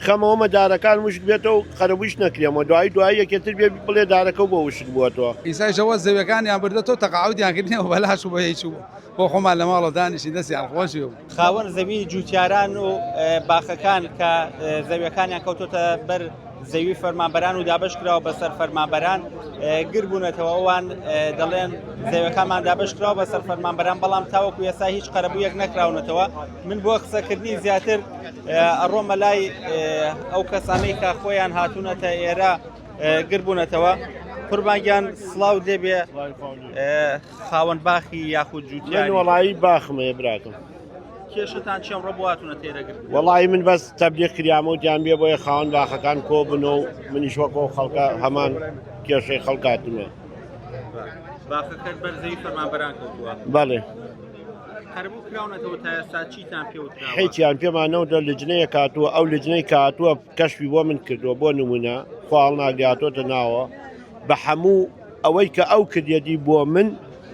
خەمەوە مەدارەکان وشک بێتەوە و قەرەبوویش نەکرێمەوە دوای یەکێتر بێ بڵێ دارەکە بۆ وشک بووەتەوە. ئیسای ژەوە زەویەکانیان بردەوە تەقاعودیان کردنەوە بەلاش و بە هیچ بۆ خۆمان لە ماڵەوە دانیشتین دەستیان خۆشی و خاوەن زەوی جوتیاران و باخەکان کە زەویەکانیان کەوتۆتە بەر زەوی فەرمانبەران و دابش کراوە بەسەر فەرمانبەران گر بوونەتەوە ئەوان دەڵێن زەویەکانمان دابش کراوە بەسەر فەرمانبەران بەڵام تاوەکو ئێستا هیچ قەرەبوویەک نەکراونەتەوە. من بۆ قسەکردنی زیاتر ئەڕۆمە لای ئەو کەسانەی کە خۆیان هاتوونەتە ئێرە گر بوونەتەوە. قوربانگیان سڵاو دەبێ خاوەن باخی یاخود جوتیار وەڵایی باخمەیە براکەم. کێشتان چێم ڕۆ بواتونە تێرەگر وەڵی من بەس تەبلیغ کریامە و دیان بێ بۆیە خاوەن باخەکان کۆ بنەوە و منیش وەکۆ خەڵکە هەمان کێشەی خەڵکاتمە. باخەکەت بەرزەوی فەرمانبەران کەوتووە. بەڵێ قەرەبوو کراونەتەوە تا ئێستا چیتان پێوتراوە؟ هیچیان پێمانەوە لجنەیە کاتووە ئەو لجنەی کاتووە کەشفی بۆ من کردووە بۆ نمونە خواڵ ناگاتۆتە ناوە بە هەموو ئەوەی کە ئەو کردیەتی بۆ من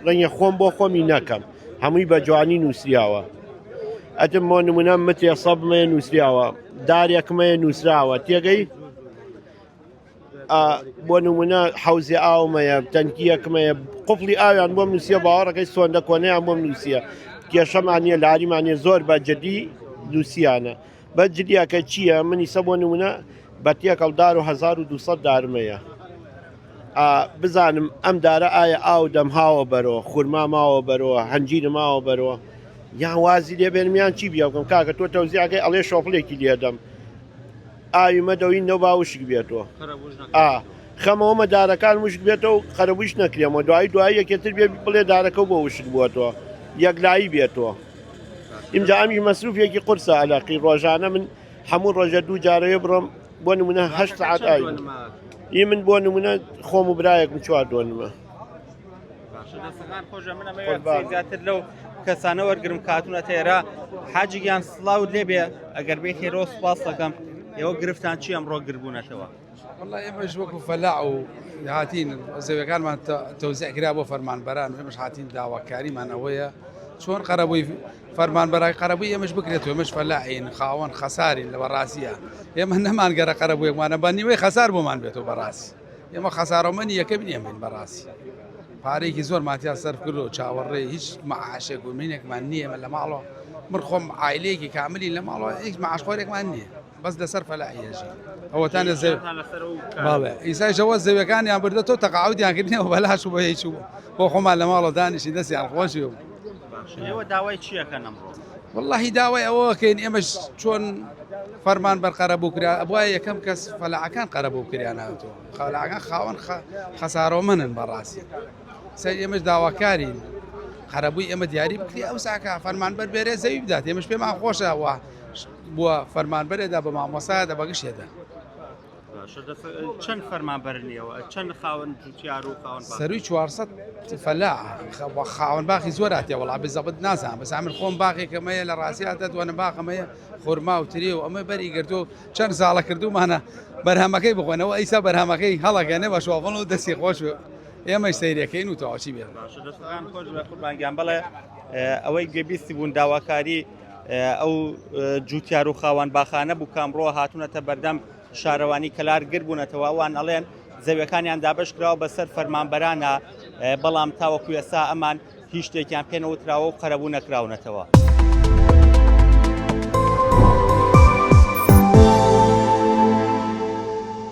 ڕەنگە خۆم بۆ خۆمی نەکەم هەمووی بە جوانی نووسراوە. ئەتم بۆ نمونە متێ سەبمەیە نووسراوە دارێکمەیە نووسراوە تێگەی بۆ نمونە حەوزی ئاومەیە تەنکیەکمەیە قوفڵی ئاویان بۆم نووسە باوەڕەکەی سۆندە کۆنەیان بۆم نووسە کێشەمانە لاریمانێ زۆر بە جدی نووسیانە بە جدیەکە چییە منی سە بۆ نمونە بە تێکەڵ دار و 1200 دارمەیە بزانم ئەم دارە ئایا ئاو دەمهاوە بەرەوە خورما ماوە بەرەوە هەنجیر ماوە بەرەوە یان وازی لێبێنمیان چی بیاکەم کاکە تۆ تەوزیعەکەی ئەڵێ شۆفلێکی لێدەم ئاوی مەدەوی نەو باوشک بێتەوە خەمەوە مەدارەکان وشک بێتەوە و قەرەبوویش نەکرێمەوە دوای یەکێتر بێ بڵێ دارەکە بۆ وشک بووەتەوە یەکلایی بێتەوە. ئیمجا ئەمی مەسروفێکی قورسە عەلاقی ڕۆژانە من هەموو ڕۆژە دوو جارەیە بڕۆم بۆ نمونە 8 ساعات ئاوی ئی من بۆ نمونە خۆم و برایەکم چوار دۆنمە. زیاتر لەو کەسانە وەرگرم کاتونە تێرە حاجیان سڵاو لێبێ ئەگەر بێت هێرۆ سوپاس دەکەم ئێوە گرفتان چی ئەمڕۆ گربوونەتەوە؟ والله ئێمەش وەکو فەلاع و هاتین زەویەکانمان تەوزیع کرا بۆ فەرمانبەران ئێمەش هاتین داواکاریمان ئەوەیە چۆن قەرەبووی فەرمانبەرای قەرەبووی ئێمەش بکرێتەوە ئێمەش فەلاعین خاوەن خەسارین لە بەڕاستیە ئێمە نەمانگەرە قەرەبوویەکمانە بە نیوەی خەسار بۆمان بێتەوە بەڕاستی ئێمە خەسارەمەنی یەکەم نیەمین بەڕاستی پارێکی زۆر ماتیا سەرف کردو چاوەڕێ هیچ مەعاشێک و مینێکمان نییە لە ماڵەوە من خۆم عایلەیەکی کاملی لە ماڵەوە هیچ مەعاشخۆرێکمان نییە بەس لەسەر فەلاعیەژی ئەوەتانە باڵێ ئیسای ژەوە زەویەکانیان بردەوە تەقاعودیان کردنەوە بەلاش و بە هیچ بۆ خۆمان لە ماڵەوە دانیشتین دەستیان خۆشی و ئێوە داوای چیەکەن ئەمڕۆ؟ واللهی داوای ئەوەکەین ئێمەش چۆن فەرمان بەرقەرەبوو کرا ئەبووە یەکەم کەس فەلاعەکان قەرەبوو کریان هاتووە خەلاعەکان خاوەن خەسارۆمەنن بەڕاستی سەر ئێمەش داواکارین قەرەبووی ئێمە دیاری بکری ئەو ساکە فەرمانبەر بێرێ زەوی بدات ئێمەش پێمان خۆشەوە بووە فەرمانبەرێدا بە مامۆسایەدا بەگشتێدا چەند فەرمانبەرنیەوە چەند خاوەن جوتیار و خاوەن سەروی 400 فەلاع خاوەن باخی زۆر هاتێ وەڵا بزەبت نازانم بەس من خۆم باخێکەمەیە لە ڕاستیاتە دوانە باخەمەیە خورما و تری و ئەمە بەری گرتو چەند ساڵە کردومانە بەرهەمەکەی بخۆنەوە ئەیسا بەرهەمەکەی هەڵەکەنێ بە شۆفڵ و دەستی خۆش ئێمەش سەیرەکەین و تەواچی بێت قوربانگیان بڵێ ئەوەی گەبیستی بوون داواکاری ئەو جوتیار و خاوەن باخانە بوو کامڕۆ هاتوونەتە بەردەم شارەوانی کەلار گر بوونەتەوە ئەوان ئەڵێن زەویەکانیان دابش کراوە بەسەر فەرمانبەرانە بەڵام تاوەکو ئێستا ئەمان هیچ شتێکیان پێ نەوتراوە و قەرەبوو نەکراونەتەوە.